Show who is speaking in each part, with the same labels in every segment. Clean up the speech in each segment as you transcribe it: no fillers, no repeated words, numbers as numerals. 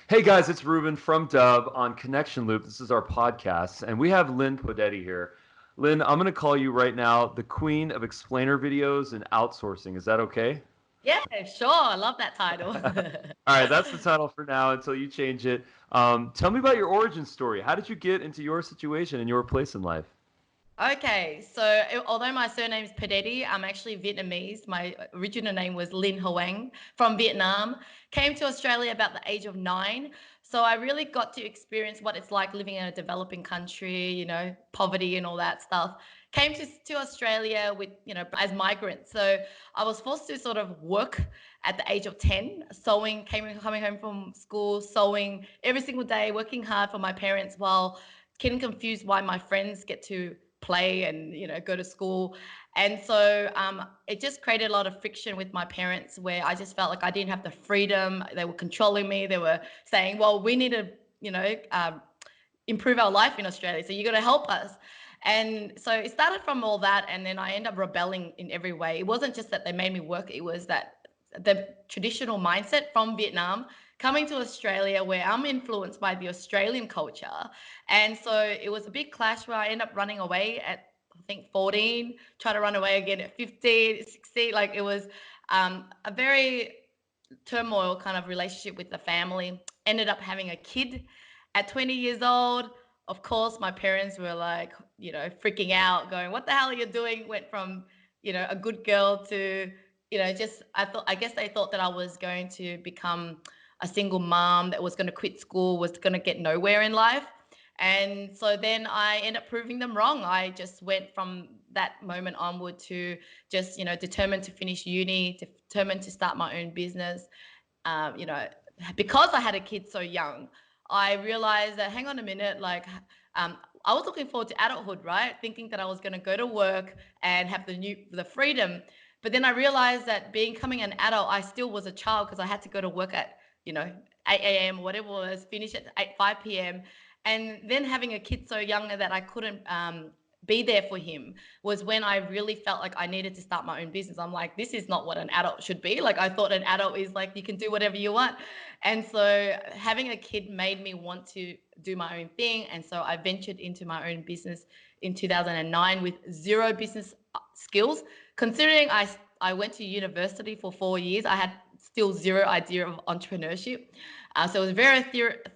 Speaker 1: Hey guys, it's Ruben from Dub on Connection Loop. This is our podcast, and we have Lynn Podetti here. Lynn, I'm going to call you right now the queen of explainer videos and outsourcing. Is that okay?
Speaker 2: Yeah, sure. I love that title.
Speaker 1: All right, that's the title for now until you change it. Tell me about your origin story. How did you get into your situation and your place in life?
Speaker 2: Okay, so although my surname is Podetti, I'm actually Vietnamese. My original name was Linh Hoang from Vietnam. Came to Australia about the age of 9. So I really got to experience what it's like living in a developing country, poverty and all that stuff. Came to Australia with, as migrants. So I was forced to sort of work at the age of 10, sewing, coming home from school, sewing every single day, working hard for my parents while getting confused why my friends get to play and go to school. And so it just created a lot of friction with my parents, where I just felt like I didn't have the freedom. They were controlling me. They were saying, well, we need to improve our life in Australia, so you got to help us. And so it started from all that, and then I ended up rebelling in every way. It wasn't just that they made me work, it was that the traditional mindset from Vietnam coming to Australia, where I'm influenced by the Australian culture. And so it was a big clash where I ended up running away at, I think, 14, try to run away again at 15, 16. Like, it was a very turmoil kind of relationship with the family. Ended up having a kid at 20 years old. Of course, my parents were like, freaking out, going, "What the hell are you doing?" Went from, a good girl to, just I guess they thought that I was going to become a single mom that was going to quit school, was going to get nowhere in life. And so then I ended up proving them wrong. I just went from that moment onward to just, determined to finish uni, determined to start my own business. um, you know, because I had a kid so young, I realized that, hang on a minute, like, um, I was looking forward to adulthood, right? Thinking that I was going to go to work and have the freedom. But then I realized that becoming an adult, I still was a child, because I had to go to work at, 8 a.m. or whatever it was, finish at 5 p.m. And then having a kid so young that I couldn't be there for him was when I really felt like I needed to start my own business. I'm like, this is not what an adult should be. Like, I thought an adult is like, you can do whatever you want. And so having a kid made me want to do my own thing. And so I ventured into my own business in 2009 with zero business skills. Considering I went to university for 4 years, I had still zero idea of entrepreneurship. So it was very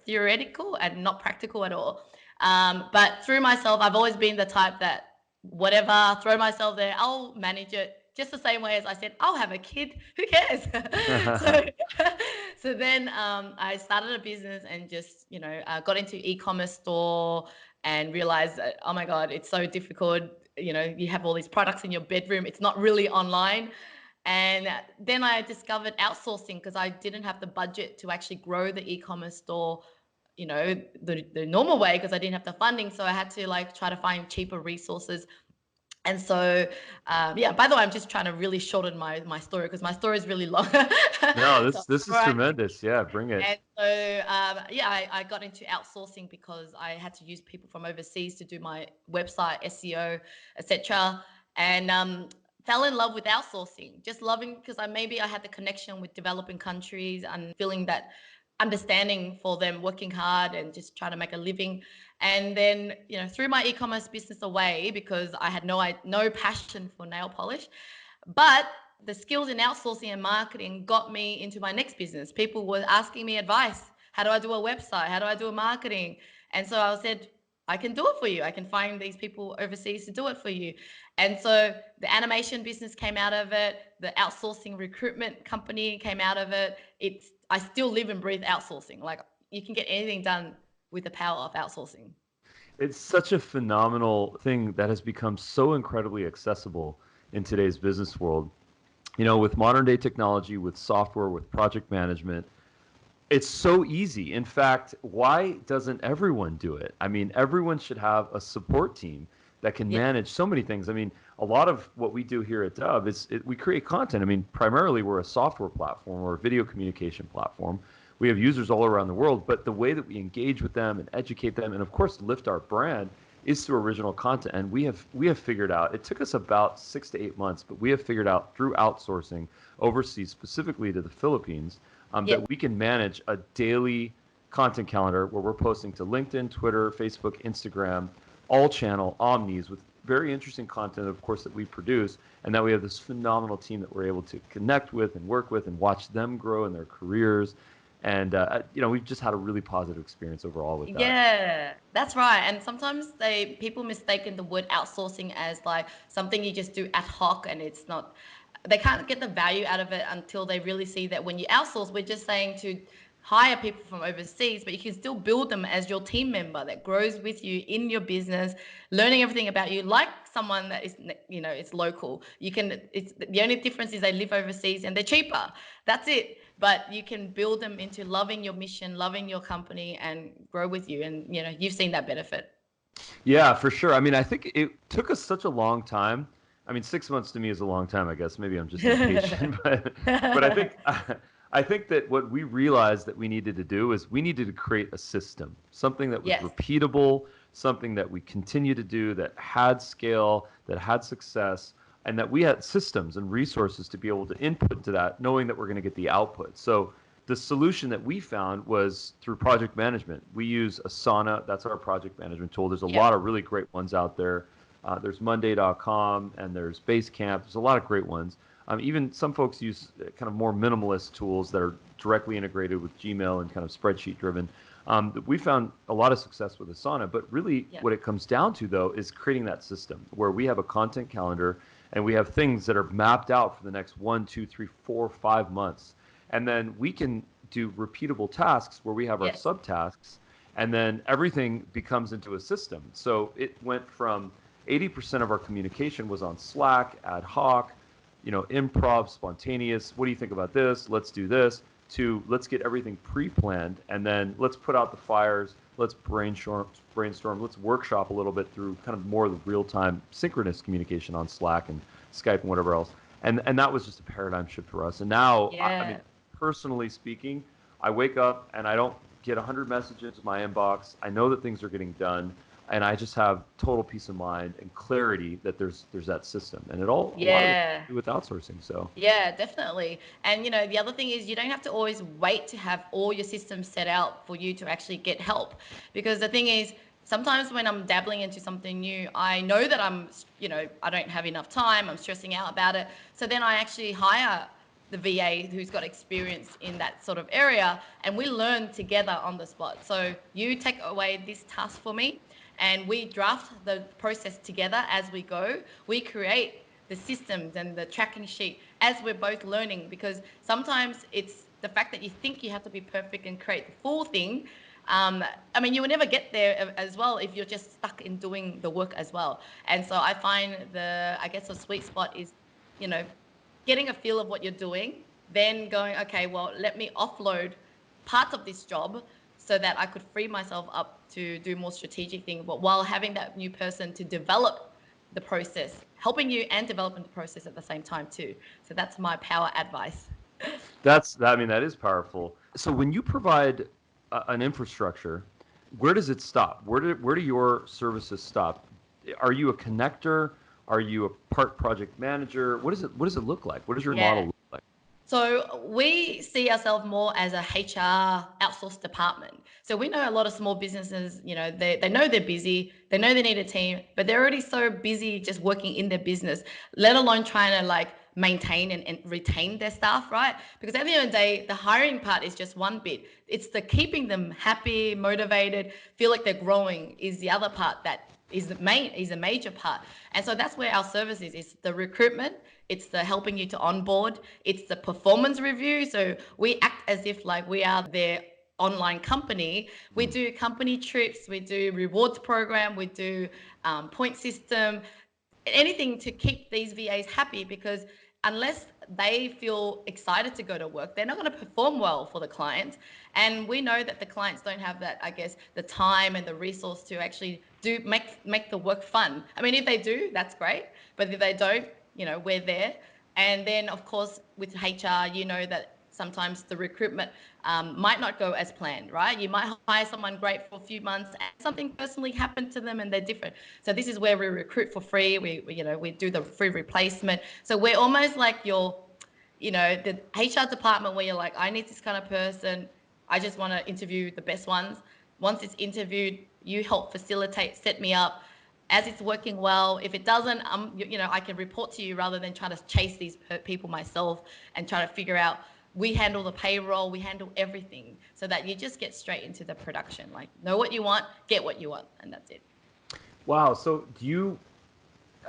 Speaker 2: theoretical and not practical at all. But through myself, I've always been the type that whatever, throw myself there, I'll manage it. Just the same way as I said, I'll have a kid. Who cares? so, so then I started a business and just, got into e-commerce store and realized that, oh my God, it's so difficult. You have all these products in your bedroom. It's not really online. And then I discovered outsourcing, because I didn't have the budget to actually grow the e-commerce store, the normal way, because I didn't have the funding. So I had to like try to find cheaper resources. And so, yeah, by the way, I'm just trying to really shorten my story, because my story is really long.
Speaker 1: No,
Speaker 2: So,
Speaker 1: this is
Speaker 2: all right.
Speaker 1: tremendous. Yeah, bring it.
Speaker 2: And so, yeah, I got into outsourcing because I had to use people from overseas to do my website, SEO, etc. And fell in love with outsourcing, just loving, because maybe I had the connection with developing countries and feeling that understanding for them, working hard and just trying to make a living. And then, threw my e-commerce business away because I had no passion for nail polish. But the skills in outsourcing and marketing got me into my next business. People were asking me advice. How do I do a website? How do I do a marketing? And so I said, I can do it for you. I can find these people overseas to do it for you. And so the animation business came out of it. The outsourcing recruitment company came out of it. I still live and breathe outsourcing. Like, you can get anything done with the power of outsourcing.
Speaker 1: It's such a phenomenal thing that has become so incredibly accessible in today's business world. With modern day technology, with software, with project management, it's so easy. In fact, why doesn't everyone do it? I mean, everyone should have a support team that can
Speaker 2: Yeah.
Speaker 1: manage so many things. I mean, a lot of what we do here at Dove is we create content. I mean, primarily we're a software platform or a video communication platform. We have users all around the world, but the way that we engage with them and educate them, and of course lift our brand, is through original content. And we have figured out. It took us about 6 to 8 months, but we have figured out through outsourcing overseas, specifically to the Philippines,
Speaker 2: Yeah.
Speaker 1: that we can manage a daily content calendar where we're posting to LinkedIn, Twitter, Facebook, Instagram, all channel omnis with very interesting content, of course, that we produce, and that we have this phenomenal team that we're able to connect with and work with and watch them grow in their careers. And we've just had a really positive experience overall with that.
Speaker 2: Yeah, that's right. And sometimes people mistaken the word outsourcing as like something you just do ad hoc, and it's not. They can't get the value out of it until they really see that when you outsource, we're just saying to hire people from overseas, but you can still build them as your team member that grows with you in your business, learning everything about you, like someone that is, it's local. It's the only difference is they live overseas and they're cheaper. That's it. But you can build them into loving your mission, loving your company, and grow with you. And you've seen that benefit.
Speaker 1: Yeah, for sure. I mean, I think it took us such a long time. I mean, 6 months to me is a long time, I guess. Maybe I'm just impatient, but I think that what we realized that we needed to do is we needed to create a system, something that was
Speaker 2: Yes.
Speaker 1: repeatable, something that we continue to do, that had scale, that had success, and that we had systems and resources to be able to input to that, knowing that we're going to get the output. So the solution that we found was through project management. We use Asana. That's our project management tool. There's a lot of really great ones out there. There's Monday.com and there's Basecamp. There's a lot of great ones. Even some folks use kind of more minimalist tools that are directly integrated with Gmail and kind of spreadsheet driven. We found a lot of success with Asana, but really what it comes down to, though, is creating that system where we have a content calendar and we have things that are mapped out for the next 1, 2, 3, 4, 5 months. And then we can do repeatable tasks where we have our subtasks, and then everything becomes into a system. So it went from 80% of our communication was on Slack, ad hoc, improv, spontaneous. What do you think about this? Let's do this. To let's get everything pre-planned, and then let's put out the fires. Let's brainstorm. Let's workshop a little bit through kind of more of the real-time synchronous communication on Slack and Skype and whatever else. And that was just a paradigm shift for us. And now, I mean, personally speaking, I wake up and I don't get 100 messages in my inbox. I know that things are getting done, and I just have total peace of mind and clarity that there's that system, and it all a lot of it has to do with outsourcing. So
Speaker 2: yeah, definitely. And the other thing is you don't have to always wait to have all your systems set out for you to actually get help, because the thing is sometimes when I'm dabbling into something new, I know that I don't have enough time, I'm stressing out about it. So then I actually hire the VA who's got experience in that sort of area, and we learn together on the spot. So you take away this task for me, and we draft the process together as we go. We create the systems and the tracking sheet as we're both learning, because sometimes it's the fact that you think you have to be perfect and create the full thing. I mean, you will never get there as well if you're just stuck in doing the work as well. And so I find I guess the sweet spot is, getting a feel of what you're doing, then going, okay, well, let me offload parts of this job so that I could free myself up to do more strategic things, but while having that new person to develop the process, helping you and developing the process at the same time too. So that's my power advice.
Speaker 1: I mean, that is powerful. So when you provide an infrastructure, where does it stop? Where do your services stop? Are you a connector? Are you a project manager? What does it look like? What does your model look like?
Speaker 2: So we see ourselves more as a HR outsourced department. So we know a lot of small businesses, they know they're busy, they know they need a team, but they're already so busy just working in their business, let alone trying to like maintain and retain their staff, right? Because at the end of the day, the hiring part is just one bit. It's the keeping them happy, motivated, feel like they're growing is the other part that is a major part. And so that's where our service is. It's the recruitment, it's the helping you to onboard, it's the performance review. So we act as if like we are their online company. We do company trips, we do rewards program, we do point system, anything to keep these VAs happy, because unless they feel excited to go to work, they're not going to perform well for the client. And we know that the clients don't have that, I guess, the time and the resource to actually make the work fun. I mean, if they do, that's great. But if they don't, we're there. And then, of course, with HR, that sometimes the recruitment might not go as planned, right? You might hire someone great for a few months and something personally happened to them and they're different. So this is where we recruit for free. We do the free replacement. So we're almost like the HR department where you're like, I need this kind of person. I just want to interview the best ones. Once it's interviewed, you help facilitate, set me up. As it's working well, if it doesn't, I can report to you rather than try to chase these people myself and try to figure out. We handle the payroll, we handle everything, so that you just get straight into the production. Like, know what you want, get what you want, and that's it.
Speaker 1: Wow. So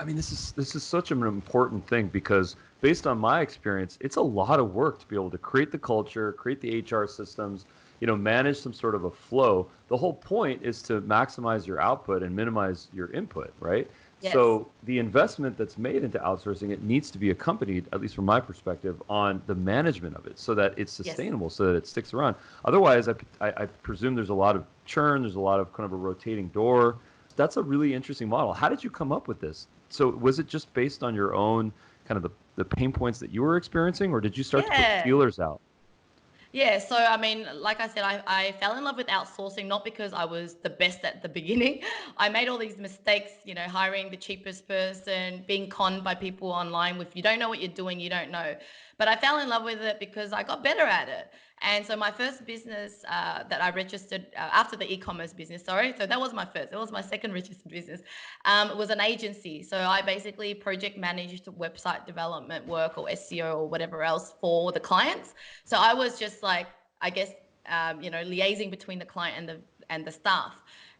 Speaker 1: I mean, this is such an important thing because based on my experience, it's a lot of work to be able to create the culture, create the HR systems, manage some sort of a flow. The whole point is to maximize your output and minimize your input, right?
Speaker 2: Yes.
Speaker 1: So the investment that's made into outsourcing, it needs to be accompanied, at least from my perspective, on the management of it so that it's
Speaker 2: Yes.
Speaker 1: sustainable, so that it sticks around. Otherwise, I presume there's a lot of churn, there's a lot of kind of a rotating door. That's a really interesting model. How did you come up with this? So was it just based on your own kind of the pain points that you were experiencing, or did you start to put
Speaker 2: Yeah.
Speaker 1: feelers out?
Speaker 2: Yeah, so I mean, like I said, I fell in love with outsourcing not because I was the best at the beginning. I made all these mistakes, hiring the cheapest person, being conned by people online. If you don't know what you're doing, you don't know. But I fell in love with it because I got better at it. And so my first business that I registered after the e-commerce business, sorry, so that was my first. It was my second registered business. It was an agency. So I basically project managed website development work or SEO or whatever else for the clients. So I was just like, I guess, liaising between the client and the staff.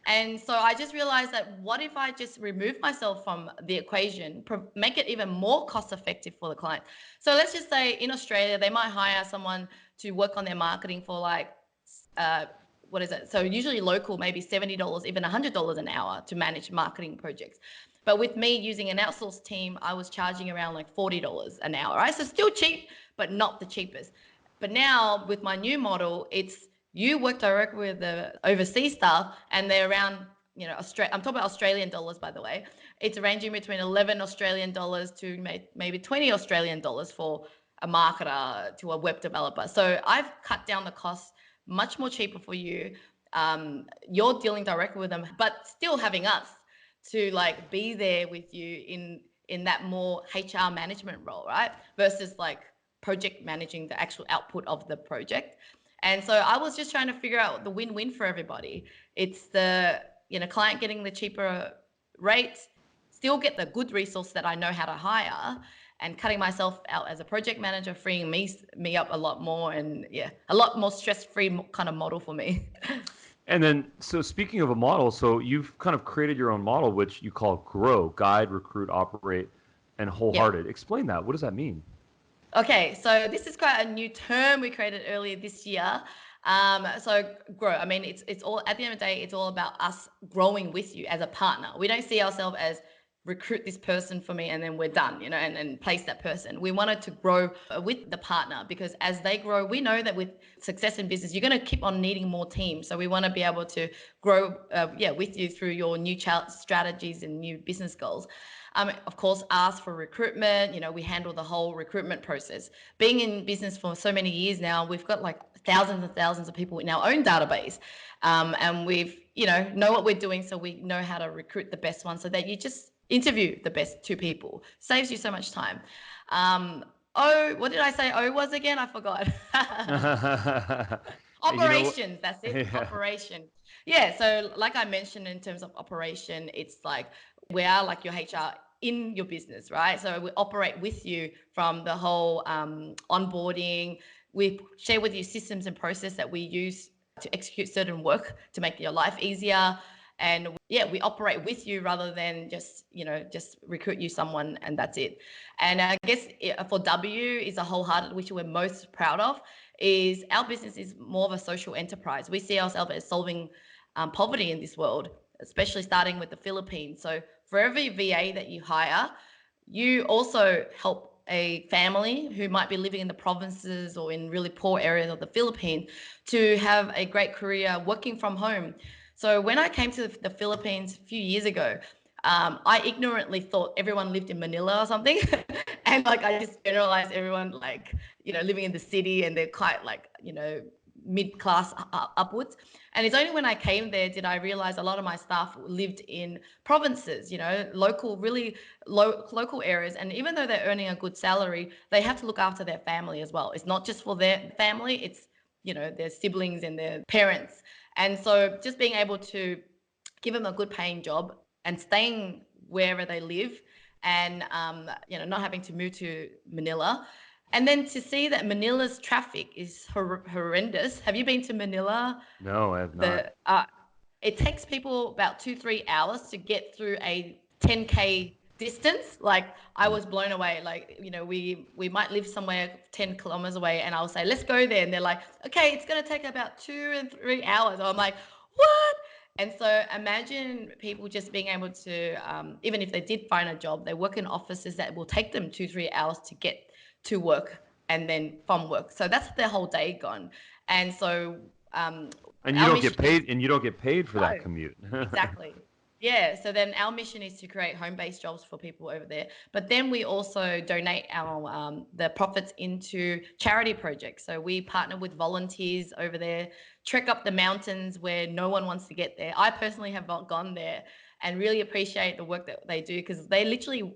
Speaker 2: And so I just realized that what if I just remove myself from the equation, make it even more cost effective for the client? So let's just say in Australia, they might hire someone to work on their marketing for like, uh, what is it? So usually local, maybe $70, even $100 an hour to manage marketing projects. But with me using an outsourced team, I was charging around like $40 an hour, right? So still cheap, but not the cheapest. But now with my new model, it's you work directly with the overseas staff, and they're around, I'm talking about Australian dollars, by the way. It's ranging between 11 Australian dollars to maybe 20 Australian dollars for a marketer to a web developer. So I've cut down the cost, much more cheaper for you. You're dealing directly with them, but still having us to like be there with you in that more HR management role, right? Versus like project managing the actual output of the project. And so I was just trying to figure out the win-win for everybody. It's the client getting the cheaper rates, still get the good resource that I know how to hire, and cutting myself out as a project manager, freeing me up a lot more, and yeah, a lot more stress-free kind of model for me.
Speaker 1: And then, so speaking of a model, so you've kind of created your own model, which you call GROW, Guide, Recruit, Operate, and
Speaker 2: Yeah.
Speaker 1: Wholehearted. Explain that. What does that mean?
Speaker 2: Okay, so this is quite a new term we created earlier this year. So grow. I mean, it's all at the end of the day, it's all about us growing with you as a partner. We don't see ourselves as recruit this person for me and then we're done, and place that person. We wanted to grow with the partner because as they grow, we know that with success in business, you're going to keep on needing more teams. So we want to be able to grow, with you through your new strategies and new business goals. Of course, ask for recruitment. We handle the whole recruitment process. Being in business for so many years now, we've got like thousands and thousands of people in our own database. And we've, know what we're doing. So we know how to recruit the best ones so that you just interview the best two people. Saves you so much time. What did I say O was again? I forgot.
Speaker 1: You know,
Speaker 2: Operations, that's it.
Speaker 1: yeah.
Speaker 2: Operation. Yeah, so like I mentioned in terms of operation, it's like we are like your HR in your business, right? So we operate with you from the whole onboarding. We share with you systems and process that we use to execute certain work to make your life easier. And yeah, we operate with you rather than just recruit you someone and that's it. And I guess for W is a wholehearted, which we're most proud of, is our business is more of a social enterprise. We see ourselves as solving poverty in this world, especially starting with the Philippines. So for every VA that you hire, you also help a family who might be living in the provinces or in really poor areas of the Philippines to have a great career working from home. So when I came to the Philippines a few years ago, I ignorantly thought everyone lived in Manila or something. And like I just generalized everyone like, living in the city and they're quite like, mid-class upwards. And it's only when I came there did I realize a lot of my staff lived in provinces, local, really local areas. And even though they're earning a good salary, they have to look after their family as well. It's not just for their family, it's their siblings and their parents. And so just being able to give them a good paying job and staying wherever they live, and not having to move to Manila. And then to see that Manila's traffic is horrendous. Have you been to Manila?
Speaker 1: No, I have not.
Speaker 2: It takes people about 2-3 hours to get through a 10K distance. Like, I was blown away. Like, we might live somewhere 10 kilometers away, and I'll say, let's go there. And they're like, okay, it's going to take about 2 and 3 hours. I'm like, what? And so imagine people just being able to, even if they did find a job, they work in offices that will take them 2-3 hours to get to work and then from work. So that's their whole day gone. And so
Speaker 1: And you
Speaker 2: our
Speaker 1: don't get
Speaker 2: mission is
Speaker 1: paid, and you don't get paid for
Speaker 2: no,
Speaker 1: that commute.
Speaker 2: exactly. Yeah. So then our mission is to create home-based jobs for people over there. But then we also donate our the profits into charity projects. So we partner with volunteers over there, trek up the mountains where no one wants to get there. I personally have not gone there, and really appreciate the work that they do, because they literally,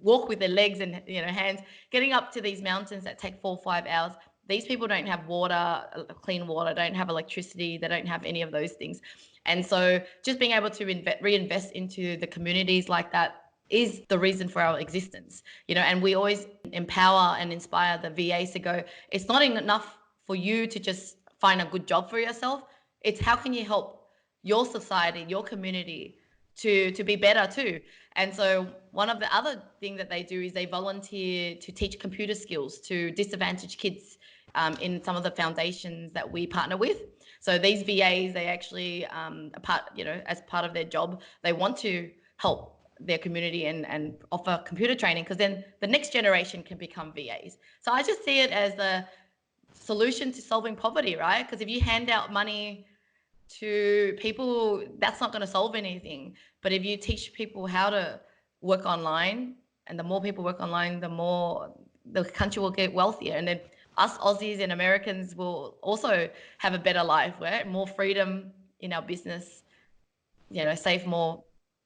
Speaker 2: walk with their legs and hands, getting up to these mountains that take 4 or 5 hours. These people don't have water, clean water, don't have electricity, they don't have any of those things. And so just being able to reinvest into the communities like that is the reason for our existence, and we always empower and inspire the VAs to go, it's not enough for you to just find a good job for yourself. It's how can you help your society, your community to be better too. And so one of the other things that they do is they volunteer to teach computer skills to disadvantaged kids in some of the foundations that we partner with. So these VAs, they actually, as part of their job, they want to help their community and offer computer training, because then the next generation can become VAs. So I just see it as a solution to solving poverty, right? Because if you hand out money to people, that's not going to solve anything. But if you teach people how to work online, and the more people work online, the more the country will get wealthier. And then us Aussies and Americans will also have a better life, right? More freedom in our business, save more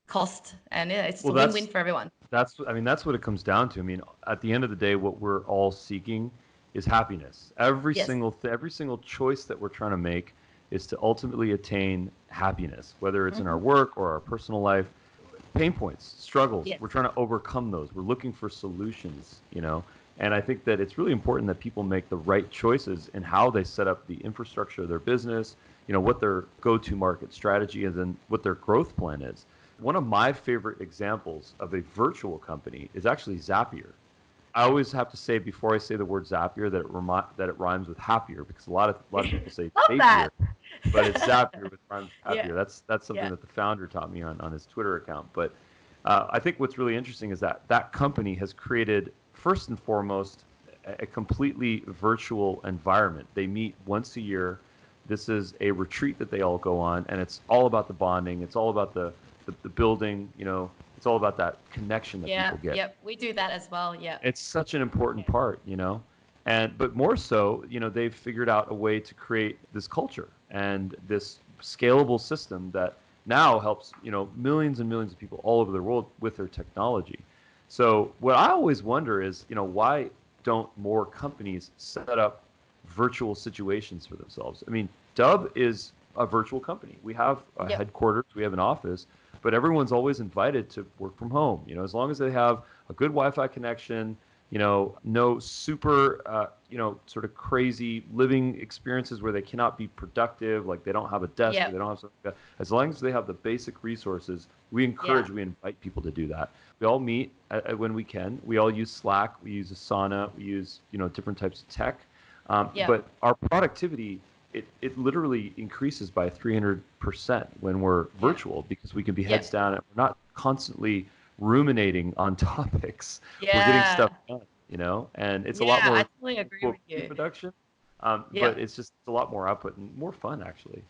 Speaker 2: cost. And yeah, it's
Speaker 1: Well,
Speaker 2: a win-win for everyone.
Speaker 1: that's what it comes down to. I mean, at the end of the day, what we're all seeking is happiness.
Speaker 2: Yes.
Speaker 1: Every single choice that we're trying to make is to ultimately attain happiness, whether it's in our work or our personal life. Pain points, struggles,
Speaker 2: Yes.
Speaker 1: we're trying to overcome those. We're looking for solutions. And I think that it's really important that people make the right choices in how they set up the infrastructure of their business, what their go-to market strategy is, and what their growth plan is. One of my favorite examples of a virtual company is actually Zapier. I always have to say before I say the word Zapier that it rhymes with happier, because a lot of people say
Speaker 2: Love that.
Speaker 1: Zapier, but it's Zapier with rhymes with
Speaker 2: Yeah.
Speaker 1: happier. That's something
Speaker 2: Yeah.
Speaker 1: that the founder taught me on his Twitter account. But I think what's really interesting is that company has created, first and foremost, a completely virtual environment. They meet once a year. This is a retreat that they all go on, and it's all about the bonding. It's all about the building. It's all about that connection that
Speaker 2: Yeah.
Speaker 1: people get.
Speaker 2: Yep. We do that as well. Yeah.
Speaker 1: It's such an important part. But more so, they've figured out a way to create this culture and this scalable system that now helps, millions and millions of people all over the world with their technology. So what I always wonder is, why don't more companies set up virtual situations for themselves? I mean, Dub is a virtual company. We have a
Speaker 2: Yep.
Speaker 1: headquarters, we have an office, but everyone's always invited to work from home. As long as they have a good Wi-Fi connection, no super, sort of crazy living experiences where they cannot be productive, like they don't have a desk, or
Speaker 2: Yep.
Speaker 1: they don't have something like that. As long as they have the basic resources, we invite people to do that. We all meet when we can. We all use Slack. We use Asana. We use, different types of tech.
Speaker 2: Yep.
Speaker 1: But our productivity, it literally increases by 300% when we're virtual, because we can be heads down and we're not constantly ruminating on topics. We're getting
Speaker 2: Yeah.
Speaker 1: stuff done, and it's a lot
Speaker 2: Yeah. I
Speaker 1: more
Speaker 2: totally agree
Speaker 1: quote,
Speaker 2: with you.
Speaker 1: production,
Speaker 2: Yeah.
Speaker 1: but it's a lot more output and more fun, actually.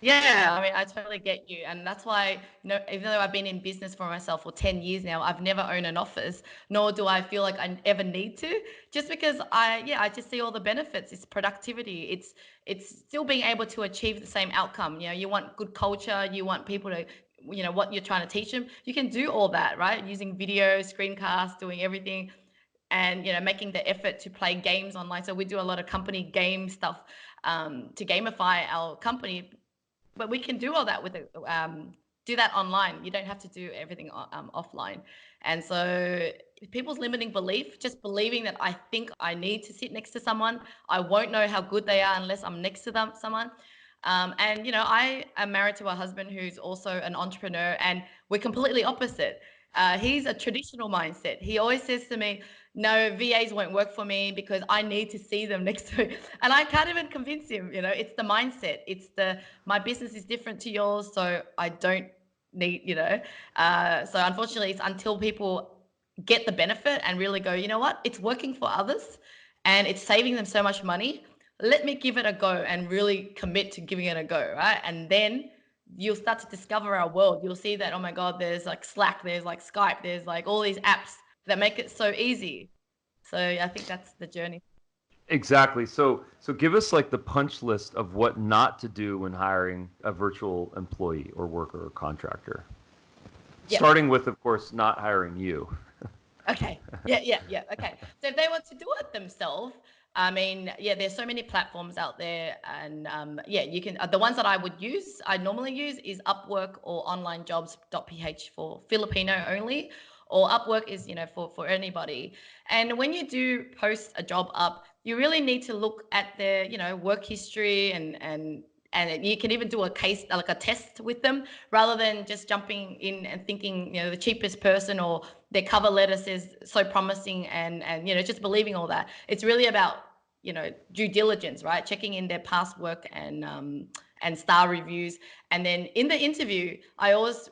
Speaker 2: Yeah, I mean, I totally get you. And that's why, even though I've been in business for myself for 10 years now, I've never owned an office, nor do I feel like I ever need to, just because I just see all the benefits. It's productivity. It's still being able to achieve the same outcome. You want good culture, you want people to, what you're trying to teach them. You can do all that, right? Using video, screencasts, doing everything. and making the effort to play games online. So we do a lot of company game stuff to gamify our company, but we can do all that with do that online. You don't have to do everything offline. And so people's limiting belief, just believing that I think I need to sit next to someone, I won't know how good they are unless I'm next to someone. And I am married to a husband who's also an entrepreneur, and we're completely opposite. He's a traditional mindset. He always says to me, no, VAs won't work for me because I need to see them next to me. And I can't even convince him. It's the mindset. It's my business is different to yours, so I don't need, so unfortunately it's until people get the benefit and really go, you know what, it's working for others and it's saving them so much money, let me give it a go and really commit to giving it a go, right? And then you'll start to discover our world. You'll see that, oh my God, there's like Slack, there's like Skype, there's like all these apps that make it so easy. So I think that's the journey.
Speaker 1: Exactly. So give us like the punch list of what not to do when hiring a virtual employee or worker or contractor.
Speaker 2: Yep.
Speaker 1: Starting with, of course, not hiring you.
Speaker 2: Okay. Yeah. Okay. So if they want to do it themselves, I mean, yeah, there's so many platforms out there, and you can. The ones that I normally use is Upwork or onlinejobs.ph for Filipino only, or Upwork is for anybody. And when you do post a job up, you really need to look at their work history, and you can even do a case, like a test with them, rather than just jumping in and thinking the cheapest person or their cover letter says so promising, and just believing all that. It's really about due diligence, right? Checking in their past work and star reviews. And then in the interview, I always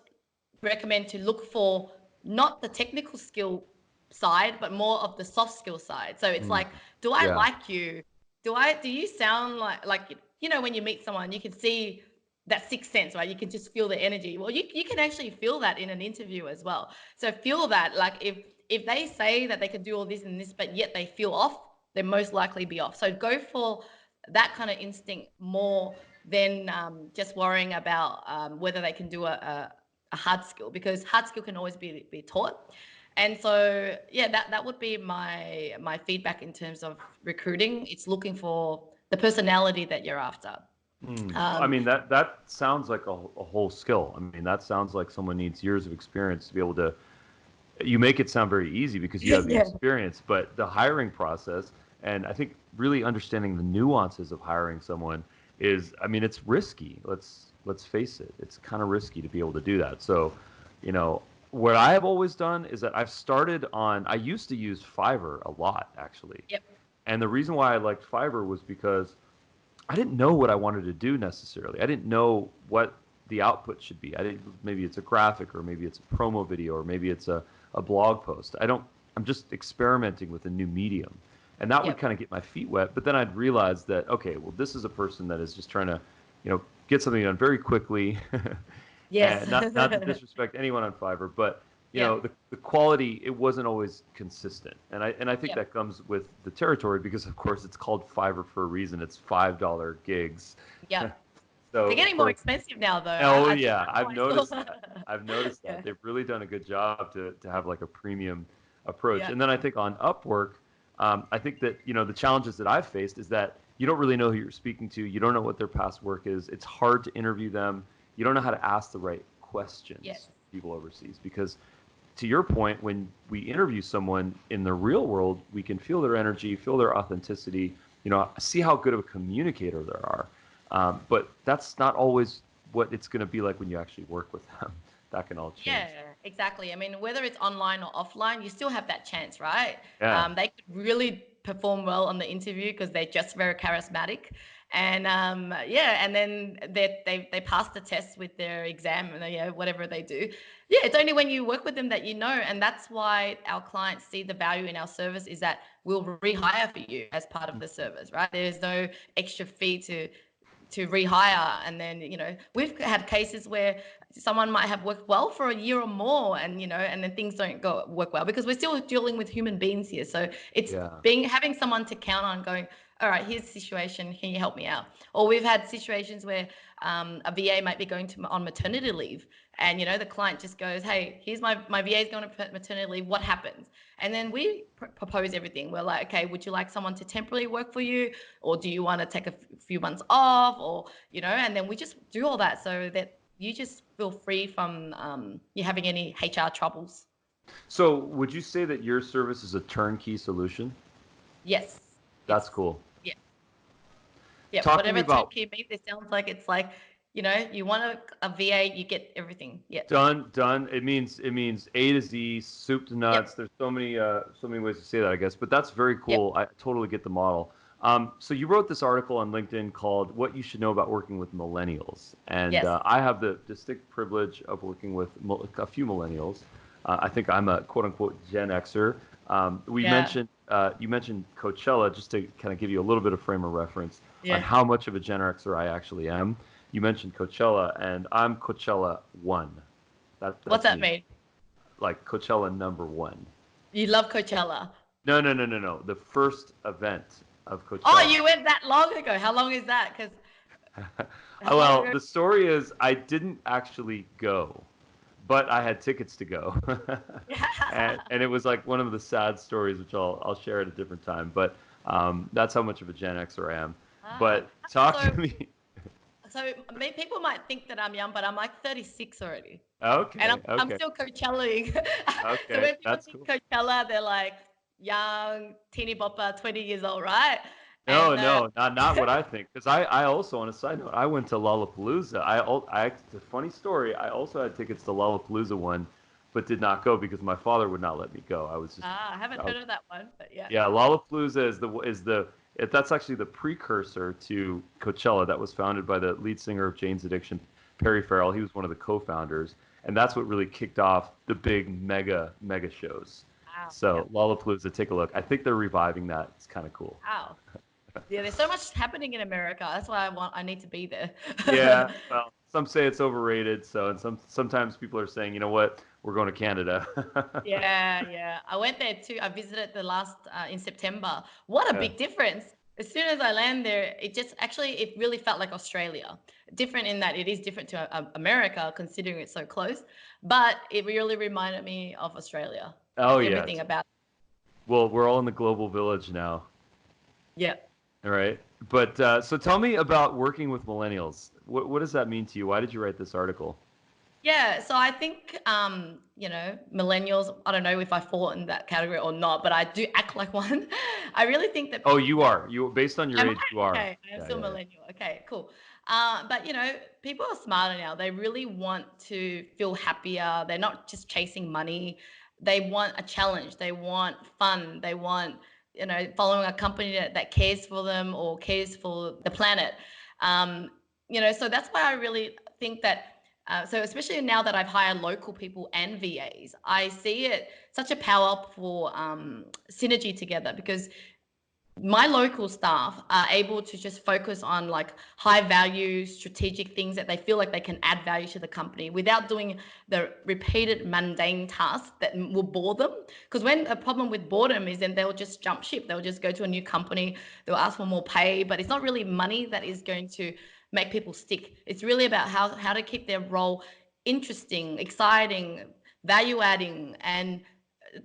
Speaker 2: recommend to look for not the technical skill side, but more of the soft skill side. So it's like, do I like you? Do you sound like when you meet someone, you can see that sixth sense, right? You can just feel the energy. Well, you can actually feel that in an interview as well. So feel that, like, if they say that they can do all this and this, but yet they feel off, they're most likely be off. So go for that kind of instinct more than just worrying about whether they can do a hard skill, because hard skill can always be taught. And so, yeah, that would be my feedback in terms of recruiting. It's looking for the personality that you're after.
Speaker 1: I mean, that sounds like a whole skill. I mean, that sounds like someone needs years of experience to be able to. You make it sound very easy because you have the experience, but the hiring process, and I think really understanding the nuances of hiring someone is, I mean, it's risky. Let's face it. It's kind of risky to be able to do that. So, what I have always done is that I used to use Fiverr a lot, actually.
Speaker 2: Yep.
Speaker 1: And the reason why I liked Fiverr was because I didn't know what I wanted to do necessarily. I didn't know what the output should be. Maybe it's a graphic, or maybe it's a promo video, or maybe it's a blog post. I'm just experimenting with a new medium. And that would kind of get my feet wet. But then I'd realize that, okay, well, this is a person that is just trying to, get something done very quickly.
Speaker 2: Yes.
Speaker 1: And not to disrespect anyone on Fiverr, but the quality, it wasn't always consistent. And I think that comes with the territory, because of course it's called Fiverr for a reason. It's $5 gigs.
Speaker 2: Yeah.
Speaker 1: So
Speaker 2: they're getting more expensive now, though.
Speaker 1: Oh yeah, I've noticed that. I've noticed that. They've really done a good job to have like a premium approach. And then I think on Upwork, I think that the challenges that I've faced is that you don't really know who you're speaking to. You don't know what their past work is. It's hard to interview them. You don't know how to ask the right questions to people overseas, because to your point, when we interview someone in the real world, we can feel their energy, feel their authenticity, see how good of a communicator they are. But that's not always what it's going to be like when you actually work with them. That can all change.
Speaker 2: Yeah, exactly. I mean, whether it's online or offline, you still have that chance, right?
Speaker 1: Yeah.
Speaker 2: They could really perform well on the interview because they're just very charismatic. And and then they pass the test with their exam, and whatever they do. Yeah, it's only when you work with them that and that's why our clients see the value in our service, is that we'll rehire for you as part of the service, right? There's no extra fee to rehire. And then we've had cases where someone might have worked well for a year or more, and and then things don't work well, because we're still dealing with human beings here. So it's having someone to count on, going, all right, here's the situation. Can you help me out? Or we've had situations where a VA might be going on maternity leave, and the client just goes, hey, here's my VA is going on maternity leave. What happens? And then we propose everything. We're like, okay, would you like someone to temporarily work for you, or do you want to take a few months off, or and then we just do all that so that you just feel free from you having any HR troubles.
Speaker 1: So would you say that your service is a turnkey solution?
Speaker 2: Yes.
Speaker 1: That's cool.
Speaker 2: Yeah. Yeah.
Speaker 1: Talk to me
Speaker 2: Whatever
Speaker 1: about
Speaker 2: turnkey means, it sounds like it's like, you want a VA, you get everything. Yeah.
Speaker 1: done. It means A to Z, soup to nuts.
Speaker 2: Yep.
Speaker 1: There's so many ways to say that, I guess. But that's very
Speaker 2: Yep.
Speaker 1: cool. I totally get the model. So you wrote this article on LinkedIn called "What You Should Know About Working with Millennials," and
Speaker 2: Yes.
Speaker 1: I have the distinct privilege of working with a few millennials. I think I'm a quote unquote Gen Xer. You mentioned Coachella, just to kind of give you a little bit of frame of reference on how much of a Gen Xer I actually am. You mentioned Coachella, and I'm Coachella 1. That's
Speaker 2: What's that
Speaker 1: me.
Speaker 2: mean?
Speaker 1: Like Coachella number 1.
Speaker 2: You love Coachella?
Speaker 1: No. The first event of Coachella.
Speaker 2: Oh, you went that long ago. How long is that? Because
Speaker 1: well, the story is I didn't actually go, but I had tickets to go, and it was like one of the sad stories, which I'll share at a different time. But that's how much of a Gen Xer I am. But talk to me.
Speaker 2: So people might think that I'm young, but I'm like 36 already.
Speaker 1: Okay.
Speaker 2: And I'm still Coachellaing.
Speaker 1: Okay,
Speaker 2: So when people
Speaker 1: that's
Speaker 2: think
Speaker 1: cool.
Speaker 2: Coachella, they're like young, teeny bopper, 20 years old, right?
Speaker 1: No,
Speaker 2: And
Speaker 1: not what I think. Because I also, on a side note, I went to Lollapalooza. It's a funny story. I also had tickets to Lollapalooza one, but did not go because my father would not let me go.
Speaker 2: I haven't heard of that one, but yeah.
Speaker 1: Yeah, Lollapalooza that's actually the precursor to Coachella that was founded by the lead singer of Jane's Addiction, Perry Farrell. He was one of the co-founders, and that's what really kicked off the big mega shows.
Speaker 2: Wow.
Speaker 1: So Lollapalooza, take a look. I think they're reviving that. It's kind of cool.
Speaker 2: Wow. Yeah, there's so much happening in America. That's why I need to be there.
Speaker 1: Yeah, well, some say it's overrated. So, and sometimes people are saying, you know what, we're going to Canada.
Speaker 2: Yeah. I went there too. I visited the last in September. What a big difference. As soon as I land there, it really felt like Australia. Different in that it is different to America, considering it's so close. But it really reminded me of Australia.
Speaker 1: Oh,
Speaker 2: Everything
Speaker 1: yeah.
Speaker 2: about it.
Speaker 1: Well, we're all in the global village now.
Speaker 2: Yeah.
Speaker 1: All right. But so tell me about working with millennials. What does that mean to you? Why did you write this article?
Speaker 2: Yeah, so I think millennials, I don't know if I fall in that category or not, but I do act like one. I really think that
Speaker 1: Oh, you are. You based on your
Speaker 2: am
Speaker 1: age, you are.
Speaker 2: okay, I am still millennial. Okay, cool. But people are smarter now. They really want to feel happier. They're not just chasing money. They want a challenge. They want fun. They want, following a company that cares for them or cares for the planet. So that's why I really think that so especially now that I've hired local people and VAs, I see it such a powerful synergy together because my local staff are able to just focus on like high value strategic things that they feel like they can add value to the company without doing the repeated mundane tasks that will bore them. Because when a problem with boredom is, then they'll just jump ship, they'll just go to a new company, they'll ask for more pay, but it's not really money that is going to make people stick. It's really about how to keep their role interesting, exciting, value adding, and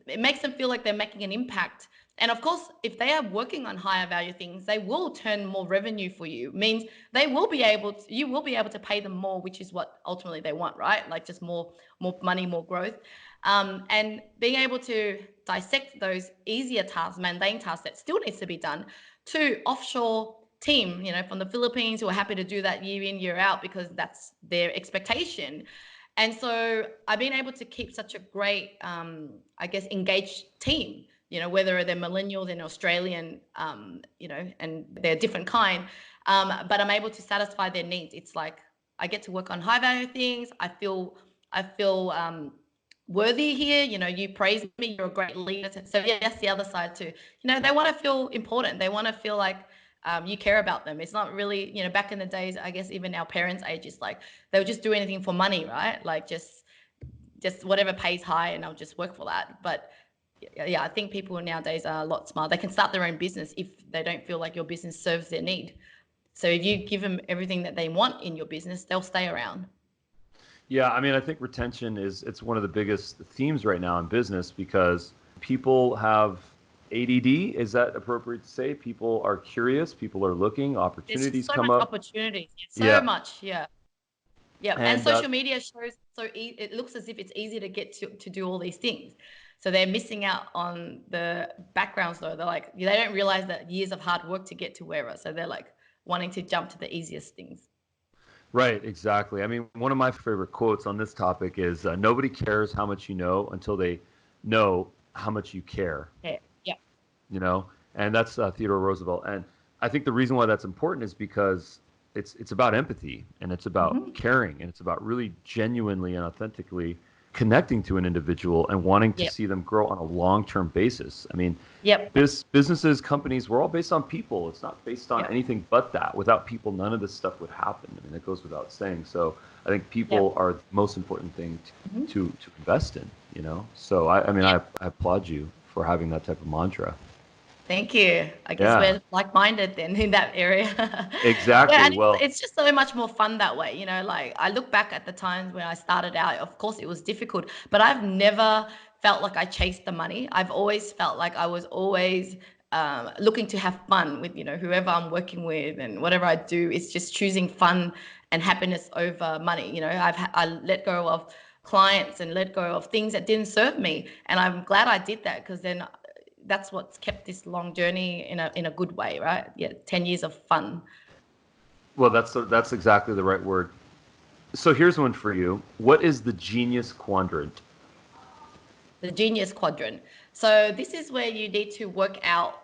Speaker 2: it makes them feel like they're making an impact. And of course, if they are working on higher value things, they will turn more revenue for you. Means you will be able to pay them more, which is what ultimately they want, right? Like just more money, more growth. And being able to dissect those easier tasks, mundane tasks that still needs to be done, to offshore team, from the Philippines who are happy to do that year in, year out because that's their expectation. And so I've been able to keep such a great, engaged team, whether they're millennials and Australian, and they're a different kind. But I'm able to satisfy their needs. It's like I get to work on high value things. I feel worthy here. You praise me. You're a great leader. So yeah, that's the other side too. They want to feel important. They want to feel like you care about them. It's not really, back in the days, I guess even our parents' age is like they'll just do anything for money, right? Like just whatever pays high and I'll just work for that. But yeah, I think people nowadays are a lot smarter. They can start their own business if they don't feel like your business serves their need. So if you give them everything that they want in your business, they'll stay around.
Speaker 1: Yeah, I mean, I think retention it's one of the biggest themes right now in business because people have ADD. Is that appropriate to say? People are curious, people are looking,
Speaker 2: There's just
Speaker 1: opportunities
Speaker 2: so
Speaker 1: come
Speaker 2: much
Speaker 1: up.
Speaker 2: opportunities. So
Speaker 1: Yeah,
Speaker 2: much, yeah. Yeah, and
Speaker 1: and
Speaker 2: social media shows it looks as if it's easy to get to do all these things. So they're missing out on the backgrounds though. They're like they don't realize that years of hard work to get to wherever. So they're like wanting to jump to the easiest things.
Speaker 1: right, exactly. I mean, one of my favorite quotes on this topic is nobody cares how much you know until they know how much you care.
Speaker 2: Yeah, yeah,
Speaker 1: You know, and that's Theodore Roosevelt. And I think the reason why that's important is because it's about empathy and it's about
Speaker 2: hmm,
Speaker 1: caring and it's about really genuinely and authentically connecting to an individual and wanting to
Speaker 2: yep,
Speaker 1: see them grow on a long-term basis. I mean,
Speaker 2: yep,
Speaker 1: businesses, companies, we're all based on people. It's not based on
Speaker 2: yep,
Speaker 1: anything but that. Without people, none of this stuff would happen. I mean, that goes without saying. So I think
Speaker 2: yep,
Speaker 1: people are the most important thing
Speaker 2: hmm,
Speaker 1: to invest in, you know? So I mean,
Speaker 2: yep.
Speaker 1: I applaud you for having that type of mantra.
Speaker 2: Thank you. I guess
Speaker 1: Yeah,
Speaker 2: we're like-minded then in that area. Yeah,
Speaker 1: exactly.
Speaker 2: and
Speaker 1: Well,
Speaker 2: it's just so much more fun that way, you know, like I look back at the times when I started out, of course it was difficult, but I've never felt like I chased the money. I've always felt like I was always looking to have fun with, you know, whoever I'm working with and whatever I do, it's just choosing fun and happiness over money. You know, I let go of clients and let go of things that didn't serve me. And I'm glad I did that because then that's what's kept this long journey in a good way, right? Yeah, 10 years of fun.
Speaker 1: that's exactly the right word. So here's one for you. What is the genius quadrant?
Speaker 2: The genius quadrant. So this is where you need to work out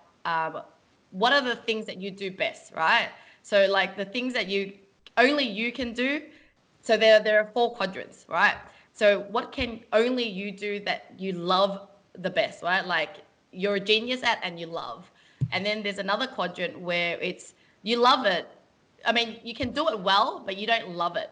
Speaker 2: what are the things that you do best, right? So like the things that you only you can do. So there are four quadrants, right? So what can only you do that you love the best, right? Like you're a genius at and you love. And then there's another quadrant where it's you love it. I mean, you can do it well, but you don't love it.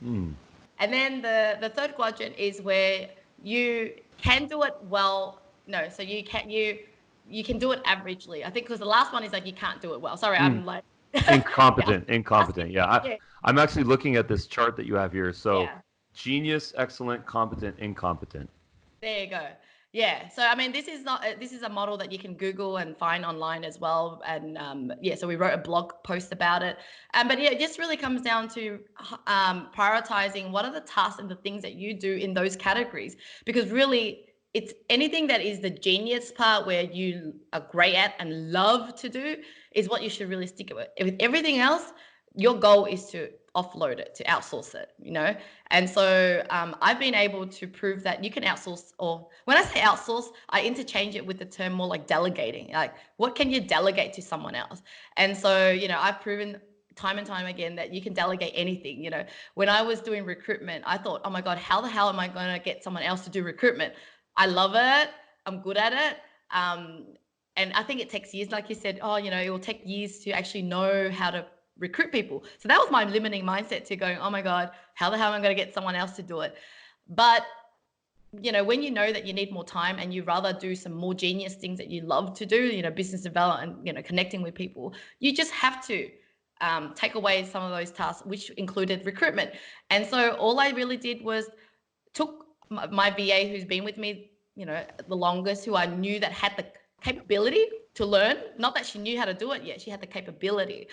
Speaker 1: Hmm.
Speaker 2: And then the third quadrant is where you can do it well. No, so you can do it averagely. I think because the last one is like you can't do it well. Sorry,
Speaker 1: Hmm.
Speaker 2: I'm like yeah,
Speaker 1: Incompetent, incompetent. Yeah,
Speaker 2: yeah,
Speaker 1: I'm actually looking at this chart that you have here. So
Speaker 2: yeah.
Speaker 1: genius, excellent, competent, incompetent.
Speaker 2: There you go. Yeah. So I mean, this is not this is a model that you can Google and find online as well. And yeah, so we wrote a blog post about it. But yeah, it just really comes down to prioritizing what are the tasks and the things that you do in those categories, because really. It's anything that is the genius part where you are great at and love to do is what you should really stick with. With everything else, your goal is to offload it, to outsource it, you know? And so I've been able to prove that you can outsource, or when I say outsource, I interchange it with the term more like delegating. Like, what can you delegate to someone else? And so, you know, I've proven time and time again that you can delegate anything. You know, when I was doing recruitment, I thought, oh my God, how the hell am I going to get someone else to do recruitment? I love it. I'm good at it. Um, and I think it takes years, like you said, oh, you know, it will take years to actually know how to recruit people. So that was my limiting mindset to going, oh my God, how the hell am I going to get someone else to do it? But you know, when you know that you need more time and you rather do some more genius things that you love to do, you know, business development and, you know, connecting with people, you just have to take away some of those tasks, which included recruitment. And so all I really did was took my VA who's been with me, you know, the longest, who I knew that had the capability to learn, not that she knew how to do it yet, she had the capability.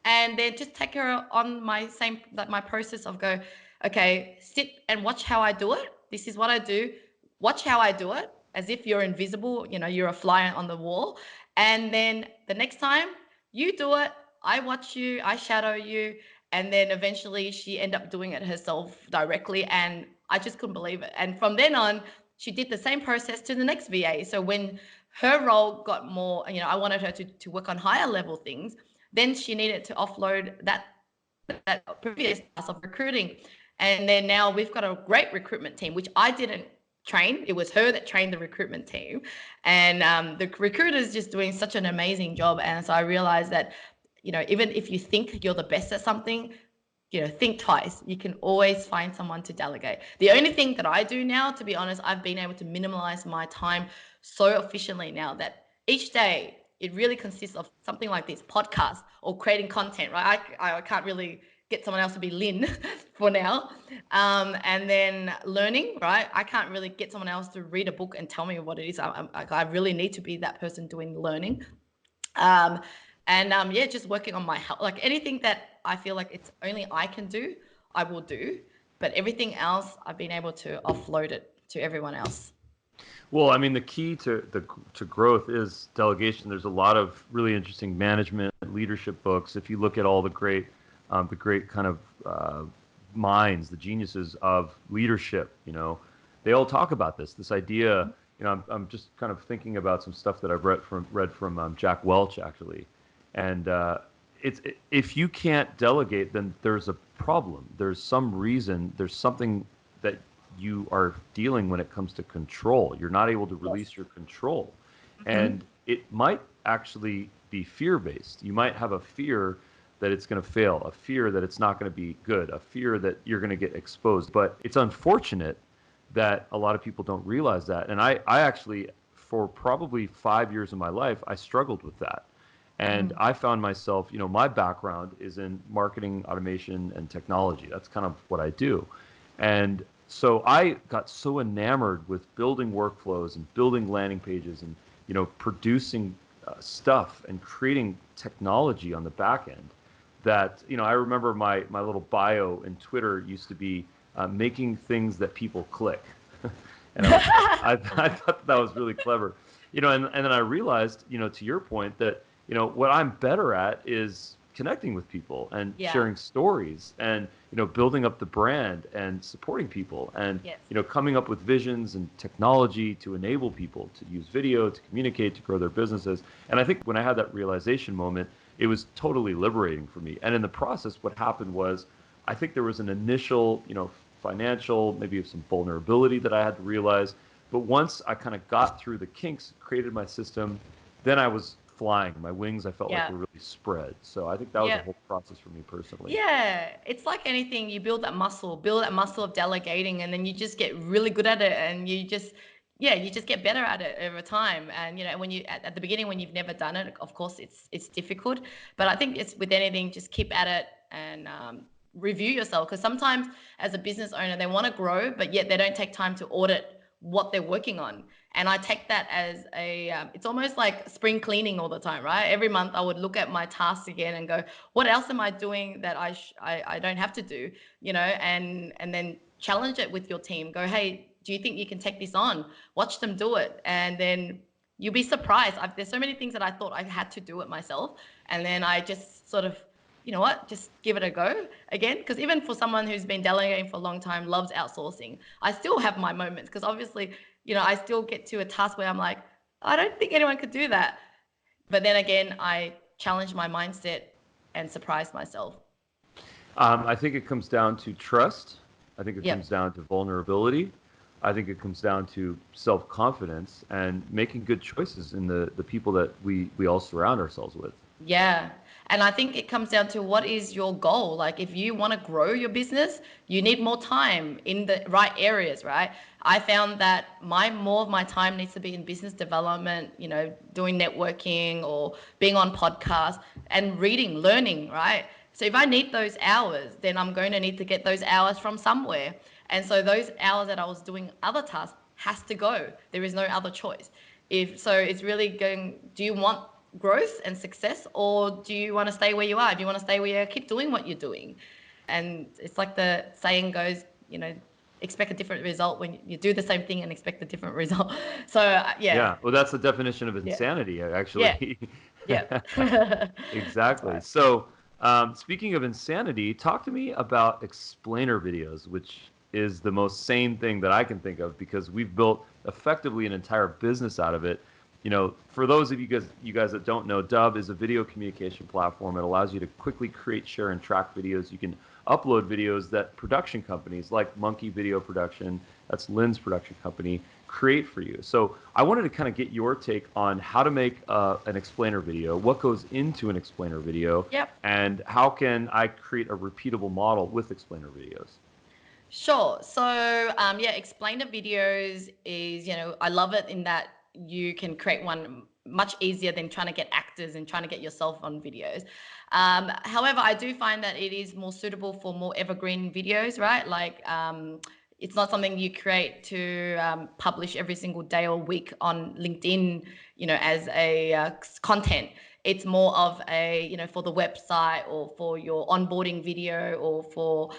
Speaker 2: And then just take her on my same, like my process of go, okay, sit and watch how I do it. This is what I do. Watch how I do it as if you're invisible, you know, you're a fly on the wall. And then the next time you do it, I watch you, I shadow you, and then eventually she ended up doing it herself directly, and I just couldn't believe it. And from then on, she did the same process to the next VA. So when her role got more, you know, I wanted her to work on higher level things, then she needed to offload that previous task of recruiting. And then now we've got a great recruitment team, which I didn't train. It was her that trained the recruitment team. And the recruiter's just doing such an amazing job. And so I realized that, you know, even if you think you're the best at something, think twice. You can always find someone to delegate. The only thing that I do now, to be honest, I've been able to minimize my time so efficiently now that each day it really consists of something like this podcast or creating content, right? I can't really get someone else to be Lynn for now. And then learning, right? I can't really get someone else to read a book and tell me what it is. I really need to be that person doing learning. Yeah, just working on my health. Like anything that I feel like it's only I can do, I will do. But everything else, I've been able to offload it to everyone else.
Speaker 1: Well, I mean, the key to growth is delegation. There's a lot of really interesting management and leadership books. If you look at all the great kind of minds, the geniuses of leadership, they all talk about this idea. I'm just kind of thinking about some stuff that I've read from Jack Welch actually, and if you can't delegate, then there's a problem. There's some reason. There's something that you are dealing when it comes to control. You're not able to release your control. And it might actually be fear-based. You might have a fear that it's going to fail, a fear that it's not going to be good, a fear that you're going to get exposed. But it's unfortunate that a lot of people don't realize that. And I actually, for probably 5 years of my life, I struggled with that. And I found myself, my background is in marketing, automation, and technology. That's kind of what I do. And so I got so enamored with building workflows and building landing pages and producing stuff and creating technology on the back end that I remember my little bio in Twitter used to be making things that people click, and I thought that was really clever, and then I realized to your point that what I'm better at is connecting with people and sharing stories and building up the brand and supporting people and coming up with visions and technology to enable people to use video to communicate, to grow their businesses. And I think when I had that realization moment, it was totally liberating for me. And in the process, what happened was I think there was an initial financial, maybe some vulnerability that I had to realize, but once I kind of got through the kinks, created my system, then I was flying. My wings, I felt like were really spread. So I think that was a whole process for me personally.
Speaker 2: Yeah, it's like anything. You build that muscle of delegating, and then you just get really good at it, and you just get better at it over time. And when you at the beginning, when you've never done it, of course it's difficult. But I think it's with anything, just keep at it and review yourself, because sometimes as a business owner, they want to grow, but yet they don't take time to audit what they're working on. And I take that as it's almost like spring cleaning all the time, right? Every month I would look at my tasks again and go, what else am I doing that I don't have to do, and then challenge it with your team. Go, hey, do you think you can take this on? Watch them do it. And then you'll be surprised. There's so many things that I thought I had to do it myself. And then I just sort of, just give it a go again. Because even for someone who's been delegating for a long time, loves outsourcing, I still have my moments, because obviously, I still get to a task where I'm like, I don't think anyone could do that. But then again, I challenge my mindset and surprise myself.
Speaker 1: I think it comes down to trust. I think it comes down to vulnerability. I think it comes down to self-confidence and making good choices in the people that we all surround ourselves with.
Speaker 2: Yeah. And I think it comes down to what is your goal. Like if you want to grow your business, you need more time in the right areas, right? I found that more of my time needs to be in business development, doing networking or being on podcasts and reading, learning, right? So if I need those hours, then I'm going to need to get those hours from somewhere. And so those hours that I was doing other tasks has to go. There is no other choice. It's really going, do you want growth and success, or do you want to stay where you are? Do you want to stay where you are? Keep doing what you're doing. And it's like the saying goes, expect a different result when you do the same thing and expect a different result. So
Speaker 1: yeah, well, that's the definition of insanity, actually.
Speaker 2: Yeah.
Speaker 1: Exactly. So speaking of insanity, talk to me about explainer videos, which is the most sane thing that I can think of, because we've built effectively an entire business out of it. For those of you guys that don't know, Dove is a video communication platform. It allows you to quickly create, share, and track videos. You can upload videos that production companies like Monkey Video Production, that's Lynn's production company, create for you. So I wanted to kind of get your take on how to make an explainer video, what goes into an explainer video,
Speaker 2: Yep.
Speaker 1: and how can I create a repeatable model with explainer videos.
Speaker 2: Sure. So, yeah, explainer videos is, I love it in that you can create one much easier than trying to get actors and trying to get yourself on videos. However, I do find that it is more suitable for more evergreen videos, right? Like, it's not something you create to publish every single day or week on LinkedIn, as a content. It's more of a, for the website or for your onboarding video or for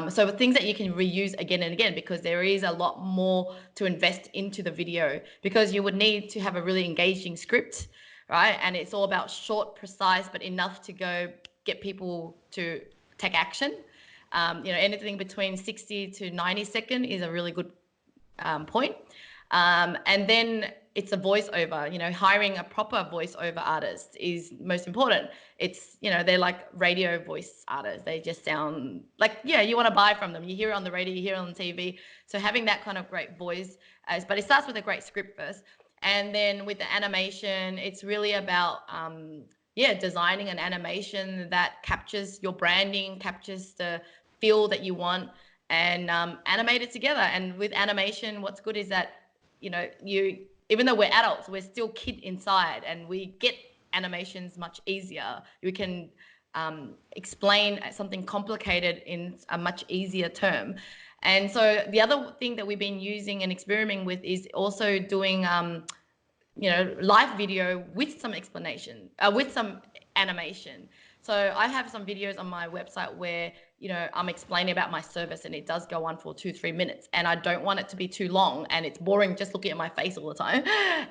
Speaker 2: so things that you can reuse again and again, because there is a lot more to invest into the video, because you would need to have a really engaging script, right? And it's all about short, precise, but enough to go get people to take action. Anything between 60 to 90 second is a really good point. And then it's a voiceover, hiring a proper voiceover artist is most important. It's, they're like radio voice artists. They just sound like, yeah, you want to buy from them. You hear it on the radio, you hear it on TV. So having that kind of great voice, but it starts with a great script first. And then with the animation, it's really about, designing an animation that captures your branding, captures the feel that you want, and animate it together. And with animation, what's good is that, even though we're adults, we're still kid inside, and we get animations much easier. We can explain something complicated in a much easier term. And so the other thing that we've been using and experimenting with is also doing live video with some explanation, with some animation. So I have some videos on my website where, I'm explaining about my service, and it does go on for 2-3 minutes, and I don't want it to be too long and it's boring just looking at my face all the time.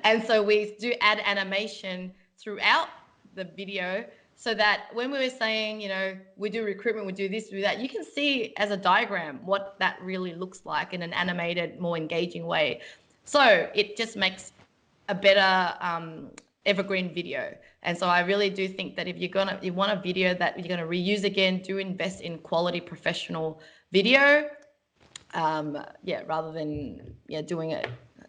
Speaker 2: And so we do add animation throughout the video, so that when we were saying, we do recruitment, we do this, we do that, you can see as a diagram what that really looks like in an animated, more engaging way. So it just makes a better evergreen video. And so I really do think that if you want a video that you're gonna reuse again, do invest in quality professional video, rather than doing it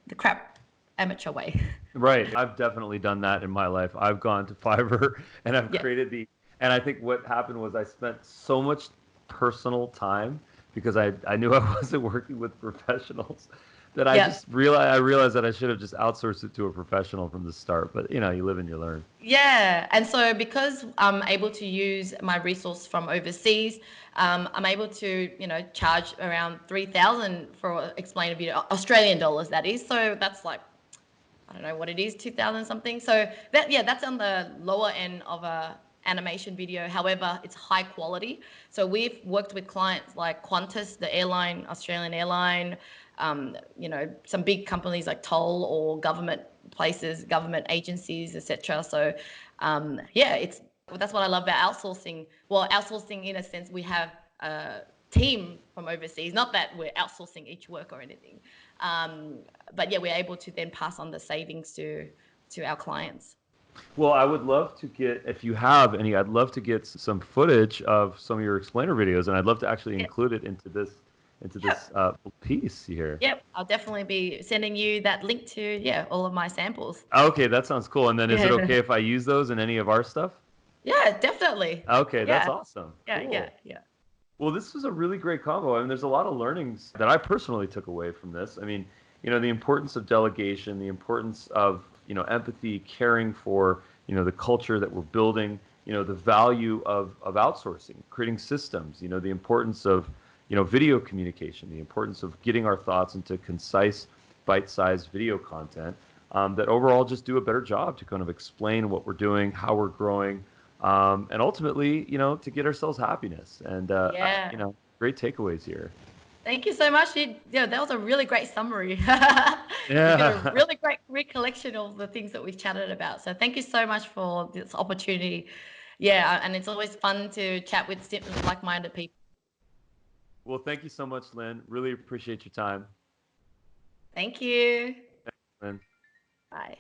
Speaker 2: the crap amateur way.
Speaker 1: Right. I've definitely done that in my life. I've gone to Fiverr and I've created and I think what happened was I spent so much personal time because I knew I wasn't working with professionals that I just realized that I should have just outsourced it to a professional from the start. But you live and you learn.
Speaker 2: Yeah, and so because I'm able to use my resource from overseas, I'm able to charge around 3,000 for explain a video, Australian dollars that is. So that's like, I don't know what it is, 2,000 something. So that's on the lower end of a animation video. However, it's high quality. So we've worked with clients like Qantas, the airline, Australian airline, some big companies like Toll, or government places, government agencies, etc. So that's what I love about outsourcing. Well, outsourcing in a sense, we have a team from overseas, not that we're outsourcing each work or anything. But yeah, we're able to then pass on the savings to our clients.
Speaker 1: Well, I would love to get, if you have any, I'd love to get some footage of some of your explainer videos, and I'd love to actually include it into this piece here.
Speaker 2: Yep, I'll definitely be sending you that link to all of my samples.
Speaker 1: Okay, that sounds cool. And then is it okay if I use those in any of our stuff?
Speaker 2: Yeah, definitely.
Speaker 1: Okay, that's awesome.
Speaker 2: Yeah,
Speaker 1: cool.
Speaker 2: yeah.
Speaker 1: Well, this was a really great combo. I mean, there's a lot of learnings that I personally took away from this. I mean, the importance of delegation, the importance of, empathy, caring for, the culture that we're building, the value of outsourcing, creating systems, the importance of, video communication, the importance of getting our thoughts into concise, bite-sized video content that overall just do a better job to kind of explain what we're doing, how we're growing, and ultimately, to get ourselves happiness. And, great takeaways here.
Speaker 2: Thank you so much. That was a really great summary.
Speaker 1: Yeah.
Speaker 2: You got a really great recollection of the things that we've chatted about. So thank you so much for this opportunity. Yeah, and it's always fun to chat with like-minded people.
Speaker 1: Well, thank you so much, Lynn. Really appreciate your time.
Speaker 2: Thank you.
Speaker 1: Thanks, Lynn.
Speaker 2: Bye.